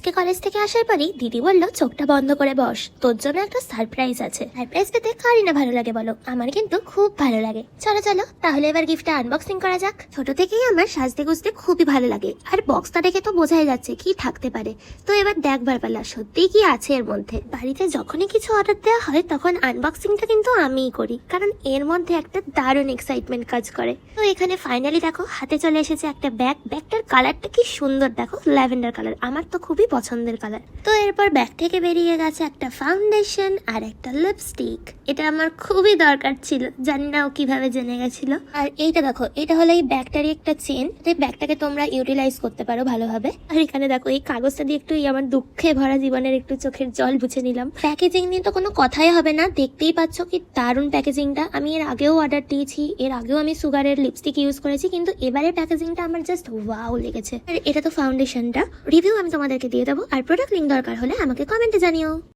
আজকে কলেজ থেকে আসার পরই দিদি বলল চোখটা বন্ধ করে বস, তোর জন্য একটা সারপ্রাইজ আছে। সারপ্রাইজ পেতে কারই না ভালো লাগে বলো, আমার কিন্তু খুব ভালো লাগে। চলো চলো তাহলে এবার গিফটটা আনবক্সিং করা যাক। ছোট থেকেই আমার সাজতে গুজতে খুবই ভালো লাগে, আর বক্সটা দেখে তো বোঝাই যাচ্ছে কি থাকতে পারে। তো এবার দেখবার পালা সত্যি কি আছে এর মধ্যে। বাড়িতে যখনই কিছু অর্ডার দেওয়া হয় তখন আনবক্সিংটা কিন্তু আমিই করি, কারণ এর মধ্যে একটা দারুণ এক্সাইটমেন্ট কাজ করে। তো এখানে ফাইনালি দেখো হাতে চলে এসেছে একটা ব্যাগ। ব্যাগটার কালারটা কি সুন্দর দেখো, ল্যাভেন্ডার কালার, আমার তো খুবই পছন্দের কালার। তো এরপর ব্যাগ থেকে বেরিয়ে গেছে একটা ফাউন্ডেশন আর একটা লিপস্টিক। এটা আমার খুবই দরকার ছিল, জানি না ও কিভাবে জেনে গেছিল। আর এইটা দেখো, এটা হলো এই ব্যাগটারই একটা চেন, এই ব্যাগটাকে তোমরা ইউটিলাইজ করতে পারো ভালোভাবে। আর এখানে দেখো এই কাগজটা দিয়ে একটু আমার দুঃখে ভরা জীবনের একটু চোখের জল মুছে নিলাম। প্যাকেজিং নিয়ে তো কোনো কথাই হবে না, দেখতেই পাচ্ছ কি দারুণ প্যাকেজিংটা। আমি এর আগেও অর্ডার দিয়েছি, এর আগেও আমি সুগারের লিপস্টিক ইউজ করেছি, কিন্তু এবারের প্যাকেজিংটা আমার জাস্ট ওয়াও লেগেছে। আর এটা তো ফাউন্ডেশনটা রিভিউ আমি তোমাদেরকে দিয়ে দেবো, আর প্রোডাক্ট লিঙ্ক দরকার হলে আমাকে কমেন্টে জানিও।